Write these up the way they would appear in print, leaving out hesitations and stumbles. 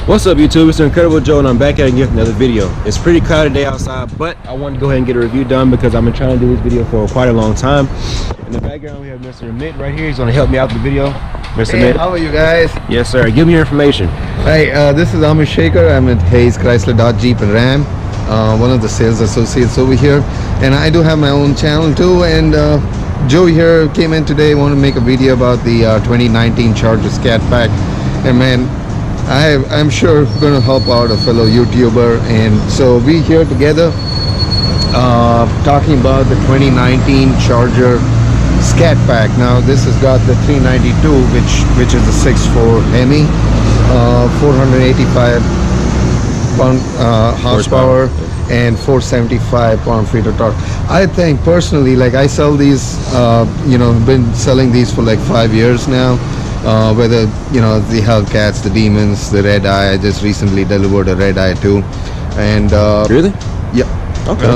What's up, YouTube? It's Incredible Joe, and I'm back at it with another video. It's pretty crowded day outside, but I wanted to go ahead and get a review done because I've been trying to do this video for quite a long time. In the background, we have Mr. Mitt right here. He's going to help me out with the video. Mr. Mitt. How are you guys? Yes, sir. Give me your information. Hi, this is Amish Shaker. I'm at Hayes Chrysler Dodge Jeep and Ram, one of the sales associates over here, and I do have my own channel too. And Joe here came in today, want to make a video about the 2019 Charger Scatpack, and man, I'm sure going to help out a fellow YouTuber. And so we here together talking about the 2019 Charger Scatpack. Now this has got the 392, which is a 6.4 Hemi, 485 pound horsepower and 475 pound-feet of torque. I think personally, like, I sell these, been selling these for like 5 years now. Whether the Hellcats, the Demons, the Red Eye. I just recently delivered a Red Eye too, and really, yeah, okay.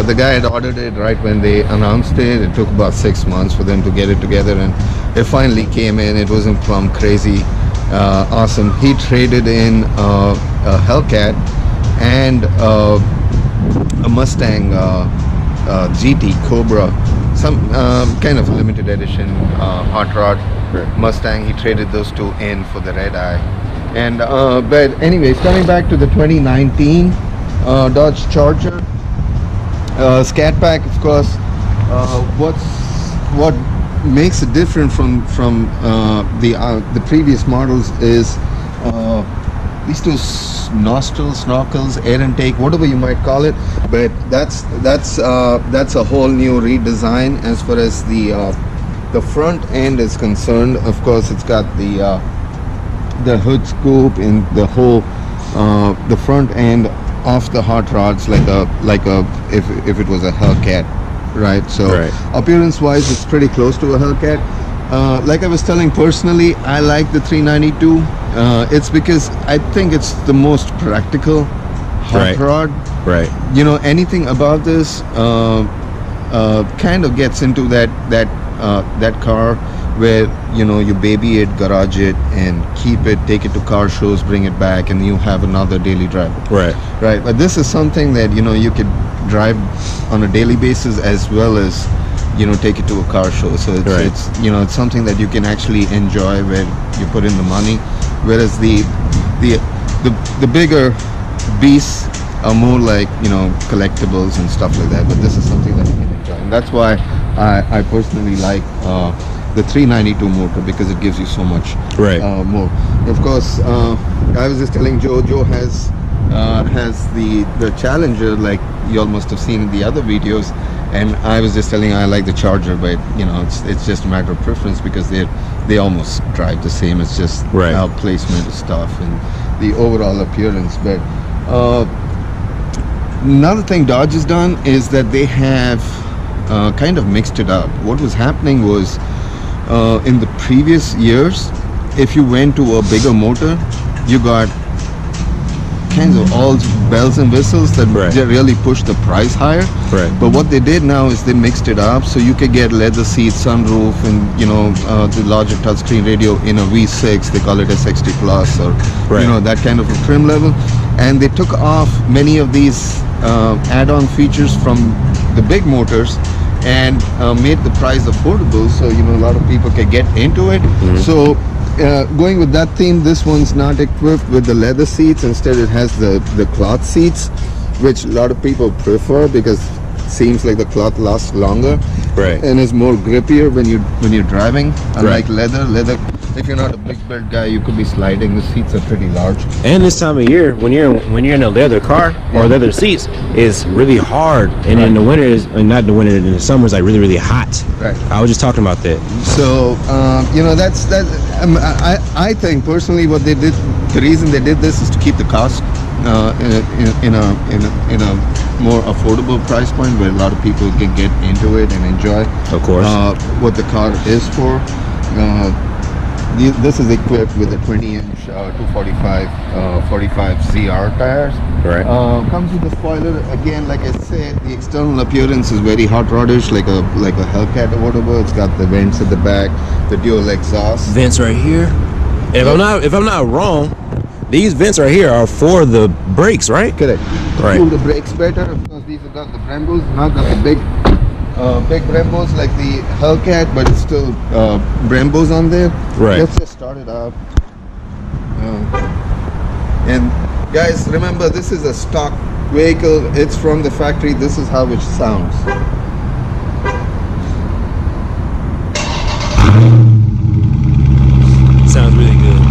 The guy had ordered it right when they announced it. It took about 6 months for them to get it together, and it finally came in. It wasn't plumb crazy awesome. He traded in a Hellcat and a Mustang GT Cobra, some kind of limited edition hot rod Mustang. He traded those two in for the Red Eye. And but anyways, coming back to the 2019 Dodge Charger Scatpack, of course, what makes it different from the previous models is these two nostrils, snorkels, air intake, whatever you might call it. But that's a whole new redesign as far as the front end is concerned. Of course, it's got the hood scoop and the whole the front end of the hot rods, like a if it was a Hellcat, right? So appearance wise, it's pretty close to a Hellcat. Like I was telling, personally, I like the 392. It's because I think it's the most practical hot rod. Right. Anything about this kind of gets into that car where you baby it, garage it, and keep it, take it to car shows, bring it back, and you have another daily drive. Right. But this is something that you could drive on a daily basis as well as take it to a car show. So it's it's something that you can actually enjoy where you put in the money, whereas the bigger beasts are more like collectibles and stuff like that. But this is something that you can enjoy, and that's why I personally like the 392 motor, because it gives you so much more. Of course, I was just telling Joe has the Challenger, like you all must have seen in the other videos, and I was just telling I like the Charger, but it's just a matter of preference, because they almost drive the same. It's just placement of stuff and the overall appearance. But another thing Dodge has done is that they have kind of mixed it up. What was happening was, in the previous years, if you went to a bigger motor, you got kinds of all bells and whistles that really push the price higher. But what they did now is they mixed it up, so you could get leather seats, sunroof, and the larger touchscreen radio in a V6. They call it SXT Plus, or that kind of a trim level. And they took off many of these add-on features from the big motors and made the price affordable, so a lot of people can get into it. So going with that theme, this one's not equipped with the leather seats. Instead, it has the cloth seats, which a lot of people prefer because it seems like the cloth lasts longer and is more grippier when you're driving. Unlike leather, if you're not a big build guy, you could be sliding. The seats are pretty large. And this time of year, when you're in a leather car or leather seats, it's really hard. And in the winter, not in the winter, in the summer, it's like really, really hot. I was just talking about that. So I think personally, what they did, the reason they did this is to keep the cost in a more affordable price point, where a lot of people can get into it and enjoy, of course, what the car is for. This is equipped with a 20-inch 245 45 ZR tires. Comes with a spoiler. Again, like I said, the external appearance is very hot rodish, like a Hellcat or whatever. It's got the vents at the back, the dual exhaust vents right here. If I'm not wrong, these vents right here are for the brakes, right? Correct. Right. Cool the brakes better. Of course, these are not the Brembos, not the big Brembos like the Hellcat, but it's still Brembos on there. Right. Let's just start it up. And guys, remember, this is a stock vehicle. It's from the factory. This is how it sounds. It sounds really good.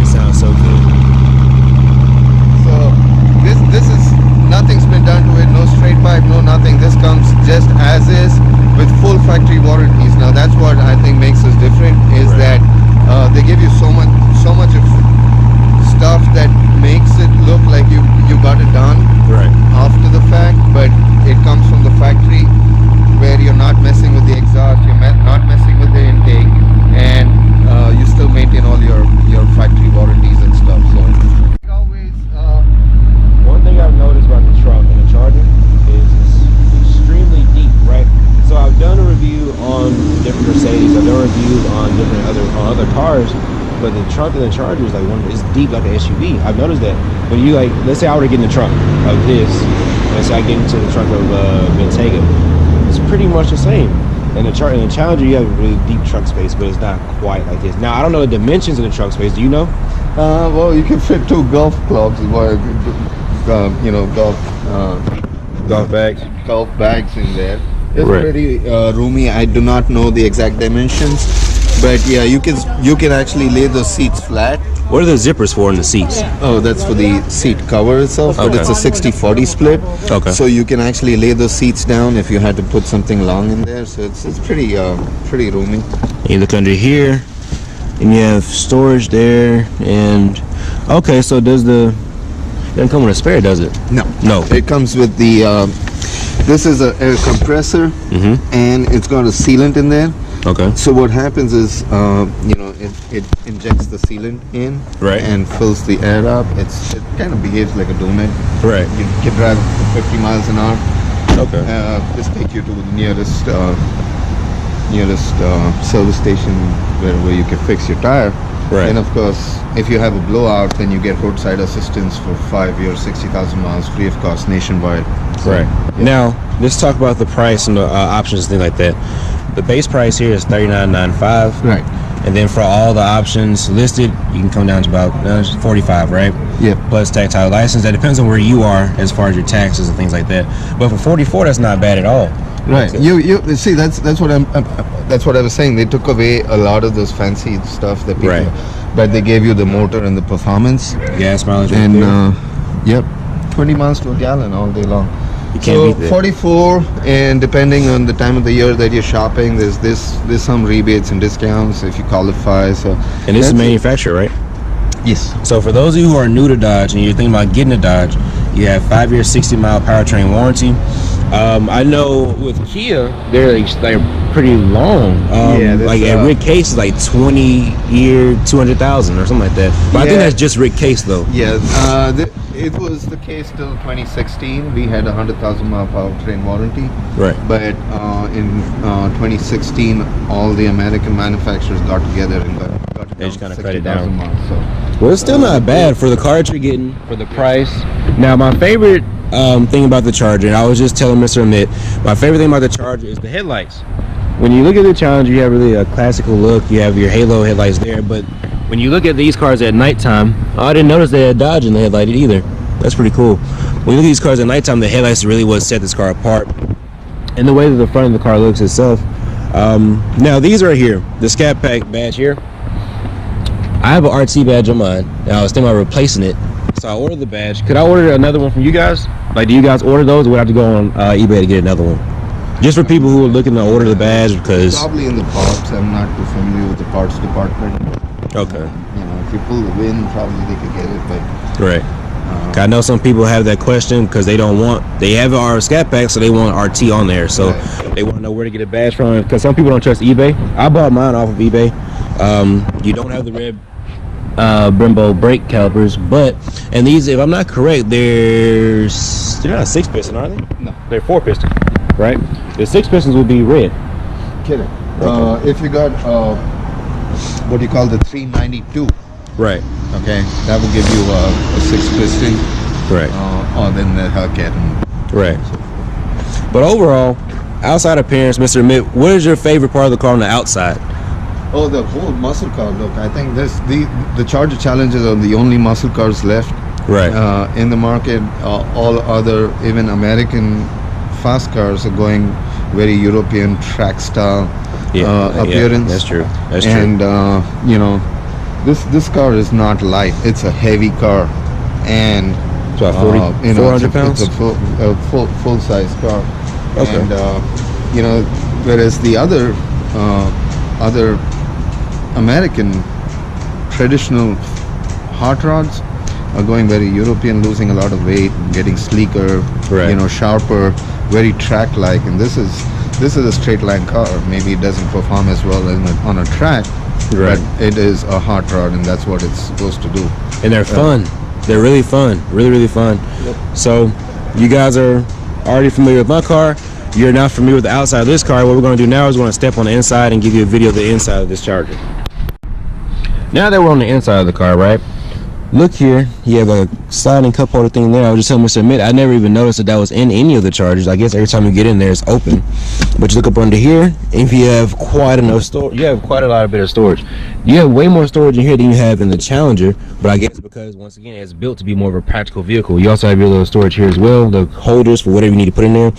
It sounds so good. So this is, nothing's been done to it. No straight pipe, no nothing. This comes just as is with full factory warranties. Now that's what I think makes us different, is Right. that they give you so much of stuff that makes it look like you got it done Right. after the fact, but it comes from the factory, where you're not messing with the exhaust, you're not messing with the intake, and you still maintain all your factory warranties and stuff. So always One thing I've noticed about the truck and the Charger is it's extremely deep, right? So I've done a review on different Mercedes, I've done reviews on other cars, but the trunk of the Charger is like it's deep like an SUV. I've noticed that when you like, let's say I were to get in the trunk of this, let's say I get into the trunk of Bentayga, it's pretty much the same. And the Challenger, you have a really deep trunk space, but it's not quite like this. Now I don't know the dimensions of the trunk space. Do you know? well, you can fit 2 golf clubs, golf golf bags in there. It's Right. pretty roomy. I do not know the exact dimensions, but yeah, you can actually lay those seats flat. What are the zippers for in the seats? Oh, that's for the seat cover itself, but Okay. it's a 60-40 split. Okay. So you can actually lay those seats down if you had to put something long in there. So it's pretty roomy. You look under here, and you have storage there, and okay, so does it doesn't come with a spare, does it? No. No. It comes with the this is a air compressor, and it's got a sealant in there. Okay. So what happens is, it injects the sealant in, Right. and fills the air up. It kind of behaves like a donut. Right. You can drive 50 miles an hour. Okay. Just take you to the nearest service station where you can fix your tire. Right. And of course, if you have a blowout, then you get roadside assistance for 5 years, 60,000 miles, free of cost, nationwide. So, Right. Now, let's talk about the price and the options and things like that. The base price here is $39.95. Right. And then for all the options listed, you can come down to about $45, right? Yep. Plus tax, title, license. That depends on where you are as far as your taxes and things like that. But for $44, that's not bad at all. Right. You see, that's what that's what I was saying. They took away a lot of those fancy stuff that people, Right. but they gave you the motor and the performance. Gas mileage. right And there. yep, 20 miles to a gallon all day long. You can't So beat that. 44, and depending on the time of the year that you're shopping, there's some rebates and discounts if you qualify. So And this is that's it. manufacturer, right? Yes. So for those of you who are new to Dodge and you're thinking about getting a Dodge, you have 5-year, 60-mile powertrain warranty. I know with Kia, they're pretty long. Yeah, that's, like at Rick Case is like 20-year, 200,000 or something like that. But I think Yeah. that's just Rick Case though. Yeah, it was the case till 2016. We had a 100,000 mile powertrain warranty. Right. But in 2016, all the American manufacturers got together and got it They just down to kinda cut it 60,000 down. miles. So Well, it's still not bad for the car that you're getting, for the price. Now, my favorite thing about the Charger, and I was just telling Mr. Amit, my favorite thing about the Charger is the headlights. When you look at the Challenger, you have really a classical look. You have your halo headlights there, but when you look at these cars at nighttime, I didn't notice they had Dodge in the headlight either. That's pretty cool. When you look at these cars at nighttime, the headlights are really what set this car apart. And the way that the front of the car looks itself. Now, these right here, the Scatpack badge here. I have an RT badge on mine, and I was thinking about replacing it. So I ordered the badge. Could I order another one from you guys? Like, do you guys order those, or would I have to go on eBay to get another one? Just for people who are looking to order the badge, because... probably in the parts. I'm not too familiar with the parts department. Okay. If you pull the VIN, probably they could get it. But Right. I know some people have that question because they have our Scatpack, so they want RT on there. So they want to know where to get a badge from, because some people don't trust eBay. I bought mine off of eBay. You don't have the red Brembo brake calipers, and these, if I'm not correct, they're not a 6-piston, are they? No. They're 4-piston, right? The 6 pistons would be red. kidding. If you got what you call the 392, Right. Okay, that will give you a 6-piston, Right. or then the Hellcat. Right. But overall, outside appearance, Mr. Mitt, what is your favorite part of the car on the outside? Oh, the whole muscle car look. I think the Charger Challengers are the only muscle cars left Right. in the market. All other, even American fast cars are going very European track style appearance. That's true. That's true. And you know, this car is not light. It's a heavy car, and It's about 400 pounds. It's a full size car. Okay. And you know, whereas the other American traditional hot rods are going very European, losing a lot of weight, getting sleeker, Right. you know, sharper, very track-like. And this is a straight line car. Maybe it doesn't perform as well on a track, Right. but it is a hot rod, and that's what it's supposed to do. And they're fun. They're really fun. Really, really fun. Yep. So you guys are already familiar with my car. You're now familiar with the outside of this car. What we're going to do now is we're going to step on the inside and give you a video of the inside of this Charger. Now that we're on the inside of the car, right? Look here, you have a sliding cup holder thing there. I was just telling Mr. Mitt, I never even noticed that was in any of the Chargers. I guess every time you get in there, it's open. But you look up under here, if you have quite enough storage, you have quite a lot of bit of storage. You have way more storage in here than you have in the Challenger. But I guess because, once again, it's built to be more of a practical vehicle. You also have your little storage here as well, the holders for whatever you need to put in there.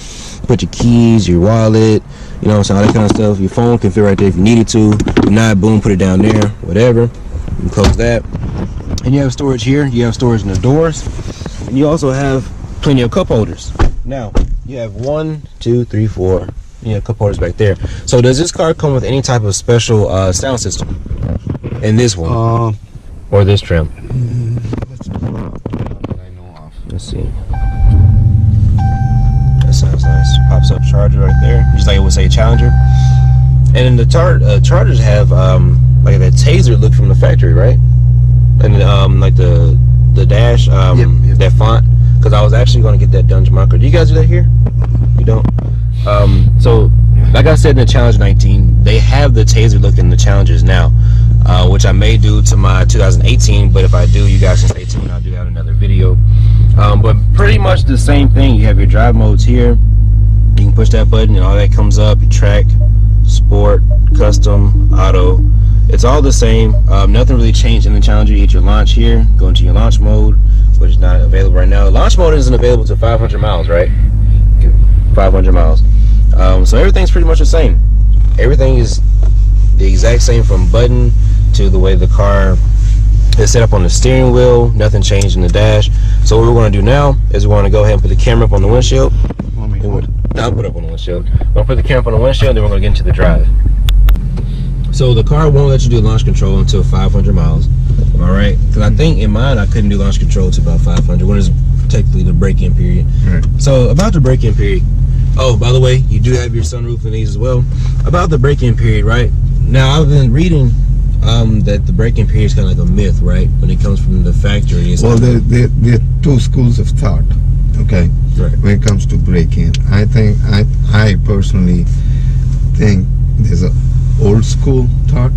Put your keys, your wallet, you know, all that kind of stuff. Your phone can fit right there if you needed to. If not, boom, put it down there, whatever. You can close that. And you have storage here. You have storage in the doors, and you also have plenty of cup holders. Now you have 1, 2, 3, 4. You have cup holders back there. So does this car come with any type of special sound system in this one or this trim? Let's do that I know of. Let's see. That sounds nice. Pops up Charger right there, just like it would say Challenger. And then the Chargers have like that taser look from the factory, right? And like the dash, Yep. that font. Because I was actually going to get that Dungeon marker. Do you guys do that here? You don't? So, like I said in the Challenge 19, they have the taser look in the Challengers now, which I may do to my 2018. But if I do, you guys can stay tuned. I'll do that in another video. But pretty much the same thing. You have your drive modes here. You can push that button and all that comes up. Your track, sport, custom, auto. It's all the same. Nothing really changed in the Challenger. You hit your launch here, go into your launch mode, which is not available right now. Launch mode isn't available to 500 miles, right? 500 miles. So everything's pretty much the same. Everything is the exact same from button to the way the car is set up on the steering wheel. Nothing changed in the dash. So what we're going to do now is we're going to go ahead and put the camera up on the windshield. I'll put it up on the windshield. I'm going to put the camera up on the windshield, and then we're going to get into the drive. So the car won't let you do launch control until 500 miles. All right, because I think in mine I couldn't do launch control to about 500. When is technically the break-in period. Right. So about the break-in period. Oh, by the way, you do have your sunroof in these as well. About the break-in period, right? Now I've been reading that the break-in period is kind of like a myth, right? When it comes from the factory. It's Well, there are two schools of thought. Okay. Right. When it comes to break-in, I personally think there's a old school thought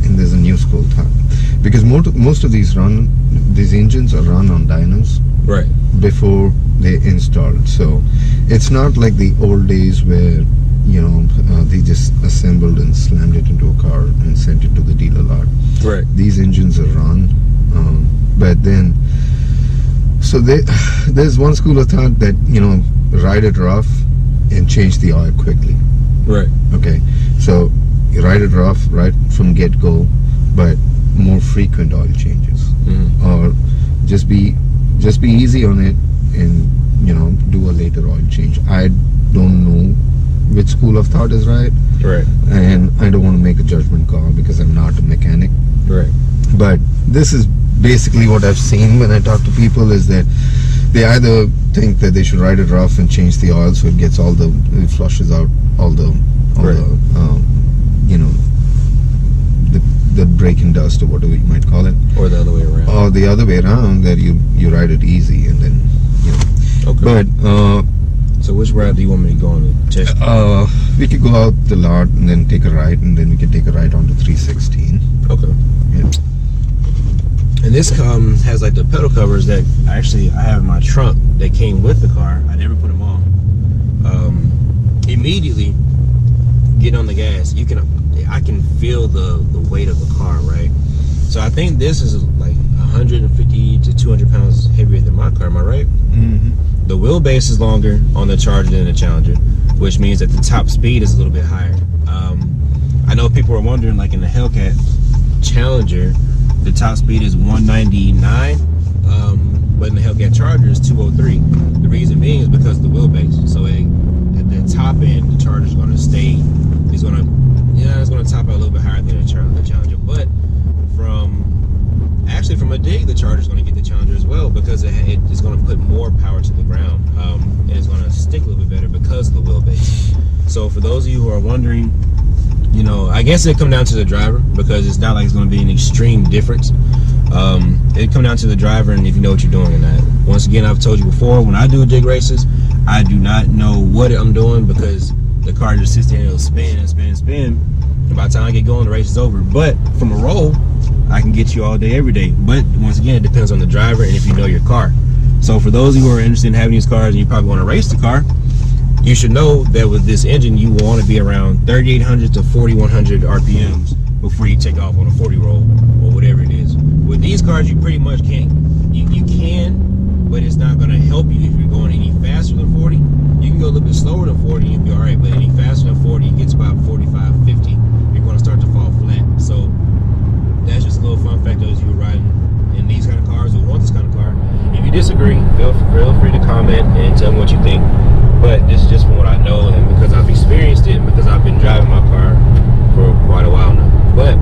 and there's a new school thought, because most of these engines are run on dynos right before they installed. So it's not like the old days where they just assembled and slammed it into a car and sent it to the dealer lot. right These engines are run, but then so there's one school of thought that ride it rough and change the oil quickly. right Okay, so you ride it rough right from get-go, but more frequent oil changes. Mm-hmm. Or just be easy on it and do a later oil change. I don't know which school of thought is right, and I don't want to make a judgment call because I'm not a mechanic. right But this is basically what I've seen when I talk to people, is that they either think that they should ride it rough and change the oil so it flushes out all the the braking dust or whatever you might call it, or the other way around, or the other way around, that you ride it easy and then okay. But so which route do you want me to go on the test? we could go out the lot and then take a right, and then we could take a right onto 316. Okay. Yeah. And this has like the pedal covers that I have in my trunk that came with the car. I never put them on. Immediately getting on the gas, I can feel the weight of the car, right? So I think this is like 150 to 200 pounds heavier than my car. Am I right? Mm-hmm. The wheelbase is longer on the Charger than the Challenger, which means that the top speed is a little bit higher. I know people are wondering, like in the Hellcat Challenger, the top speed is 199, but in the Hellcat Charger is 203. The reason being is because of the wheelbase. So at the top end, the Charger is going to stay. It's going to top out a little bit higher than the Challenger. But from a dig, the Charger is going to get the Challenger as well, because it's going to put more power to the ground, and it's going to stick a little bit better because of the wheelbase. So for those of you who are wondering, I guess it come down to the driver, because it's not like it's going to be an extreme difference. It come down to the driver and if you know what you're doing in that. Once again, I've told you before, when I do dig races, I do not know what I'm doing, because the car just sits there and it'll spin and spin and spin. And by the time I get going, the race is over. But from a roll, I can get you all day, every day. But once again, it depends on the driver and if you know your car. So for those of you who are interested in having these cars and you probably want to race the car, you should know that with this engine, you want to be around 3,800 to 4,100 RPMs before you take off on a 40 roll or whatever it is. With these cars, you pretty much can't. You can, but it's not going to help you if you're going any faster than 40. You can go a little bit slower than 40 and you'll be all right, but any faster than 40, it gets about 45, 50, you're going to start to fall flat. So that's just a little fun fact as you're riding in these kind of cars or want this kind of car. If you disagree, feel free to comment and tell me what you think. But this is just from what I know, and because I've experienced it, and because I've been driving my car for quite a while now. But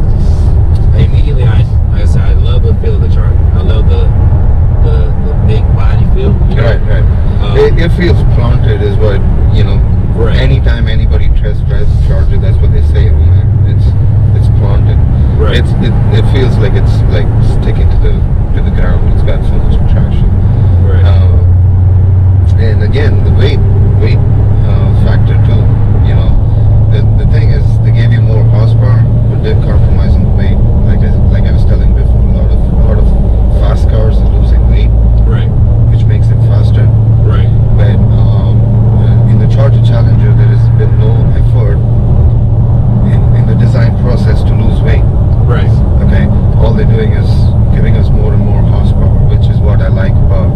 immediately, like I said, I love the feel of the Charger. I love the big body feel. Right. It feels planted, is what Right. Anytime anybody test drives a Charger, that's what they say. It's planted. Right. It feels like it's like sticking to the ground. It's got so much traction. Right. And again, the weight factor too. The thing is, they gave you more horsepower, but did compromise on the weight. Like I was telling before, a lot of fast cars are losing weight, right? Which makes it faster, right? But in the Charger Challenger, there has been no effort in the design process to lose weight, right? Okay, all they're doing is giving us more and more horsepower, which is what I like about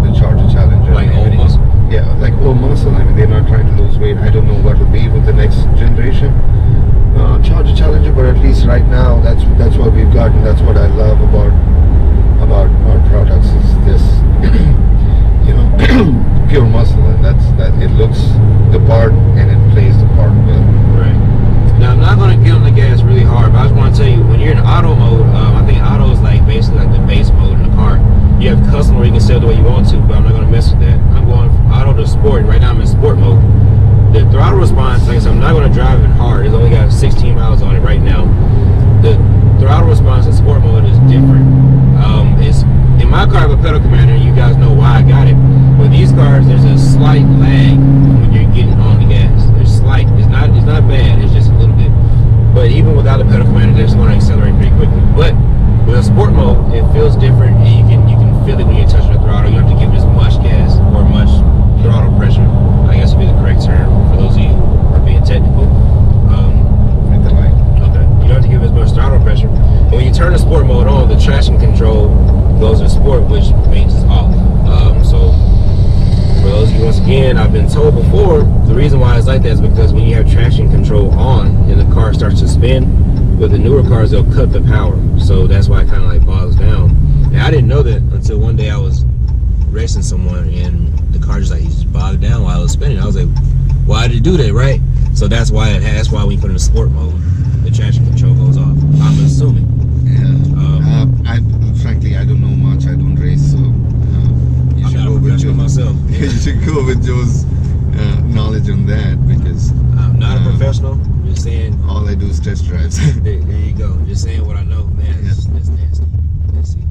the Charger Challenger. Like old muscle. Yeah, like old muscle. I mean, they're not trying to lose weight. I don't know what will be with the next generation Charger Challenger, but at least right now, that's what we've got, and that's what I love about our products is this, pure muscle, and that it looks the part and it plays the part well. Right. Now, I'm not going to get on the gas really hard, but I just want to tell you, when you're in auto mode, I think auto is like basically like the base mode in the car. You have custom where you can set it the way you want to, but I'm not going to mess with that. I'm going from auto to sport. Right now I'm in sport mode. The throttle response, like I said, I'm not going to drive it hard. It's only got 16 miles on it right now. The throttle response in sport mode is different. It's in my car, I have a pedal commander. You guys know why I got it. With these cars, there's a slight lag when you're getting on the gas. There's slight. It's not bad. It's just a little bit. But even without a pedal commander, they're just going to accelerate pretty quickly. But with a sport mode, it feels different, and you can feel it when you're touching the throttle. You don't have to give it as much gas or much throttle pressure. I guess would be the correct term for those of you who are being technical. Okay. You don't have to give it as much throttle pressure. And when you turn the sport mode on, the traction control goes in sport, which means it's off. So for those of you, once again, I've been told before, the reason why it's like that is because when you have traction control on and the car starts to spin, with the newer cars, they'll cut the power. So that's why it kind of like bogs down. And I didn't know that until one day I was racing someone and the car just bogged down while it was spinning. I was like, why did it do that, right? So that's why that's why when you put it in sport mode, the traction control goes off. I'm assuming. Yeah. Frankly, I don't know much. I don't race, so you should go with Joe myself. You should go with Joe's knowledge on that, because I'm not a professional. Just saying. All I do is test drives. There you go. Just saying what I know, man. It's nasty. Let's see.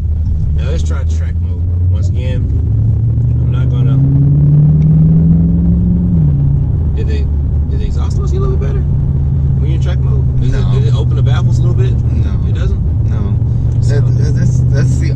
Now let's try track mode. Once again, I'm not gonna. Did the exhaust notes get a little bit better when you're in track mode? Did it open the baffles a little bit? No. It doesn't. No. That's the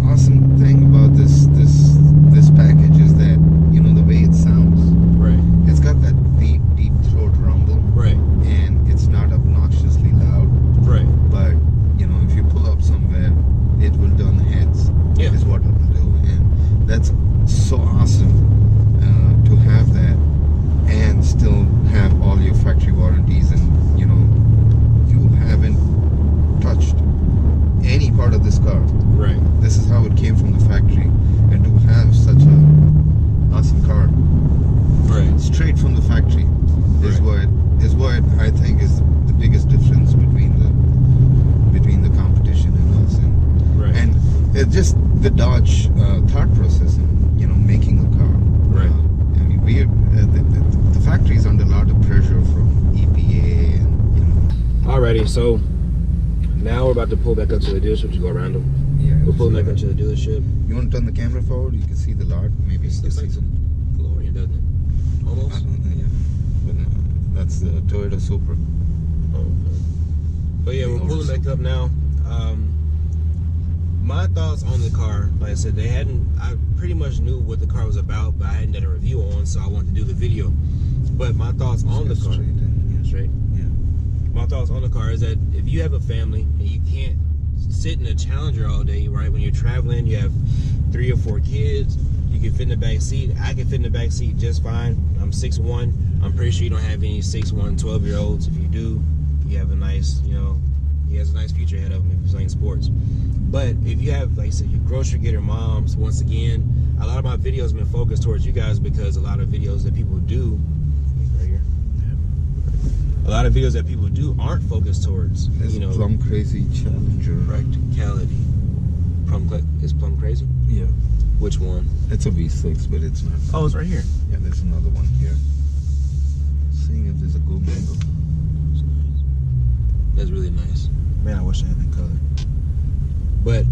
it's just the Dodge thought process in, you know, making a car. Right. I mean, the factory is under a lot of pressure from EPA and, you know. Alrighty, so now we're about to pull back up to the dealership to go around them. Yeah. We're pulling back up to the dealership. You want to turn the camera forward? You can see the lot. Maybe you can Looks see like some. DeLorean, doesn't it? Almost. Yeah. But, that's the Toyota Supra. But yeah, we're pulling back up now. My thoughts on the car, like I said, I pretty much knew what the car was about, but I hadn't done a review on, so I wanted to do the video. But my thoughts on the car, straight. Yeah. My thoughts on the car is that if you have a family and you can't sit in a Challenger all day, right? When you're traveling, you have 3 or 4 kids, you can fit in the back seat. I can fit in the back seat just fine. I'm 6'1". I'm pretty sure you don't have any 6'1", 12-year-olds. If you do, you have a nice, you know, he has a nice future ahead of him if he's playing sports. But if you have, like I said, your grocery getter moms, once again, a lot of my videos have been focused towards you guys because a lot of videos that people do, right here, a lot of videos that people do aren't focused towards, There's you know, Plum Crazy Challenger. practicality. Is Plum Crazy? Yeah. Which one? It's a V6, but it's not. Oh, it's right here. Yeah, there's another one here. Seeing if there's a go mango. That's really nice. Man, I wish I had that color. But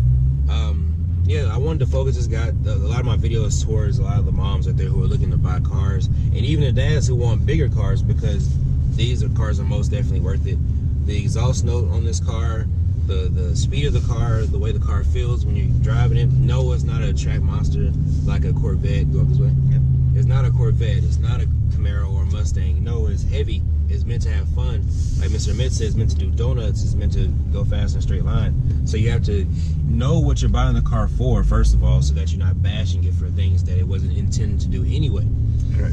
yeah, I wanted to focus this guy. A lot of my videos towards a lot of the moms out there who are looking to buy cars, and even the dads who want bigger cars, because these cars are most definitely worth it. The exhaust note on this car, the speed of the car, the way the car feels when you're driving it. No, it's not a track monster like a Corvette. Go up this way. Yep. It's not a Corvette. It's not a Camaro or a Mustang. No, it's heavy. It's meant to have fun. Like Mr. Mitt says, it's meant to do donuts. It's meant to go fast in a straight line. So you have to know what you're buying the car for, first of all, so that you're not bashing it for things that it wasn't intended to do anyway. Right.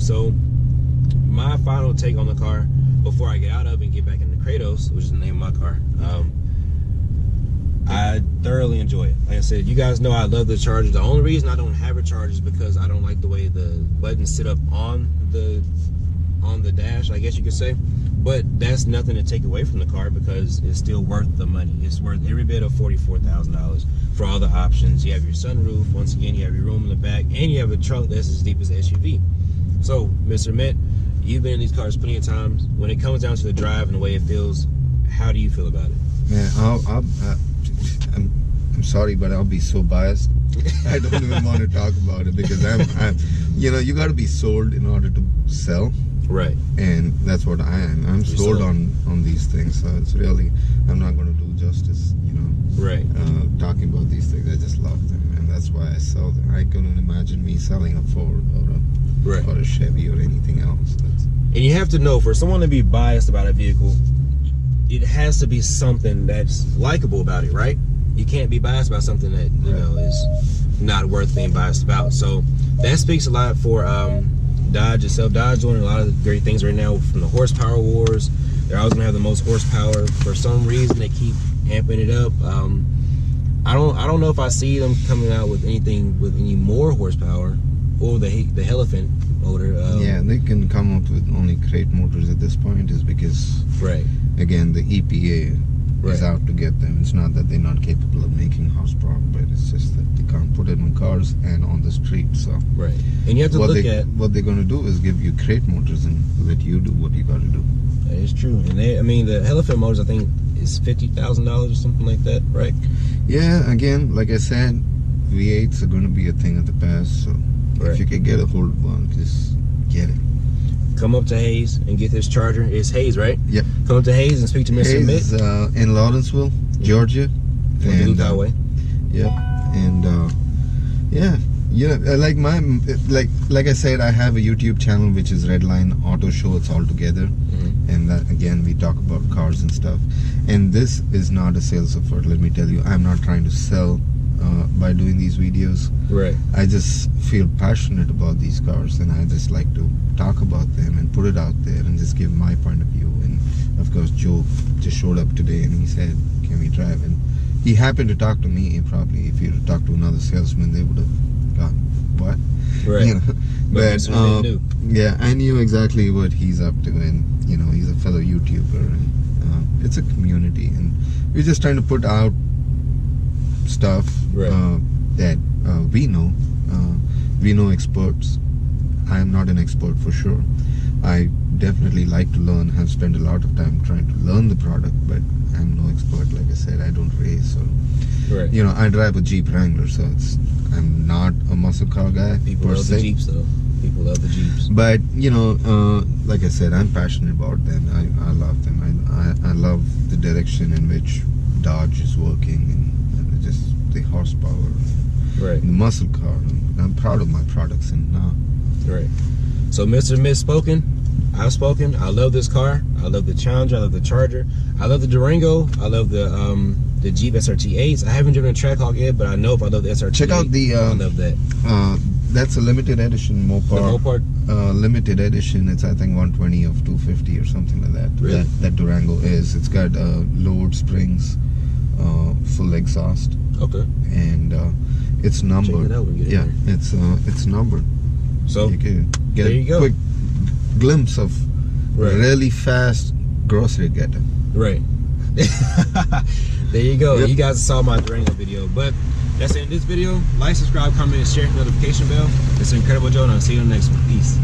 So my final take on the car before I get out of and get back into Kratos, which is the name of my car, I thoroughly enjoy it. Like I said, you guys know I love the Charger. The only reason I don't have a Charger is because I don't like the way the buttons sit up on the dash, I guess you could say. But that's nothing to take away from the car because it's still worth the money. It's worth every bit of $44,000 for all the options. You have your sunroof. Once again, you have your room in the back, and you have a trunk that's as deep as the SUV. So, Mr. Mitt, you've been in these cars plenty of times. When it comes down to the drive and the way it feels, how do you feel about it? Man, I'm sorry, but I'll be so biased. I don't even want to talk about it because I'm you know, you got to be sold in order to sell. Right. And that's what I am. I'm sold on these things. So it's really, I'm not going to do justice, you know. Right. Talking about these things, I just love them, and that's why I sell them. I couldn't imagine me selling a Ford or a Chevy or anything else. And you have to know, for someone to be biased about a vehicle, it has to be something that's likable about it, right? You can't be biased about something that, you know, is not worth being biased about. So that speaks a lot for Dodge itself. Dodge doing a lot of great things right now from the horsepower wars. They're always gonna have the most horsepower. For some reason, they keep amping it up. I don't know if I see them coming out with anything with any more horsepower or the elephant motor. Yeah, they can come up with only crate motors at this point, is because again, the EPA is out to get them. It's not that they're not capable of making horsepower, but it's just that they can't put it in cars and on the street. So and you have to look at what they're going to do is give you crate motors and let you do what you got to do. That is true. And I mean, the elephant motors, I think, is $50,000 or something like that, right? Yeah. Again, like I said, V8s are going to be a thing of the past. So if you can get a hold of one, just get it. Come up to Hayes and get this Charger. It's Hayes, right? Yep. Come up to Hayes and speak to Mr. Hayes, Mitt. In Lawrenceville, Georgia. On the Duluth Highway. Yep. And like I said, I have a YouTube channel which is Redline Auto Show. It's all together, and that, again, we talk about cars and stuff. And this is not a sales effort. Let me tell you, I'm not trying to sell by doing these videos. Right. I just feel passionate about these cars, and I just like to talk about them and put it out there and just give my point of view. And of course, Joe just showed up today and he said, "Can we drive?" And he happened to talk to me. Probably if he had talked to another salesman, they would have gone, "What?" Right. You know? But yeah, I knew exactly what he's up to, and you know, he's a fellow YouTuber, and it's a community, and we're just trying to put out stuff that we know. We know experts. I am not an expert for sure. I definitely like to learn. Have spent a lot of time trying to learn the product, but I'm no expert. Like I said, I don't race, or you know, I drive a Jeep Wrangler, so I'm not a muscle car guy. People love the Jeeps, though. People love the Jeeps. But you know, like I said, I'm passionate about them. I love them. I love the direction in which Dodge is working, and just the horsepower, right? The muscle car. And I'm proud of my products, and right. So, Mr. and Miss Spoken, I've spoken. I love this car. I love the Challenger. I love the Charger. I love the Durango. I love the Jeep SRT8s. I haven't driven a Trackhawk yet, but I know if I love the SRT8, check out the. I love that. That's a limited edition Mopar. Limited edition. It's I think 120 of 250 or something like that. Really? That Durango is. It's got lowered springs, full exhaust. Okay. And it's numbered. Check it out when we get in there. It's numbered. So you can get there you a go. quick glimpse of really fast grocery getter. Right. There you go. Yep. You guys saw my Durango video, but that's it in this video. Like, subscribe, comment, and share, notification bell. It's Incredible Joe, and I'll see you in the next one. Peace.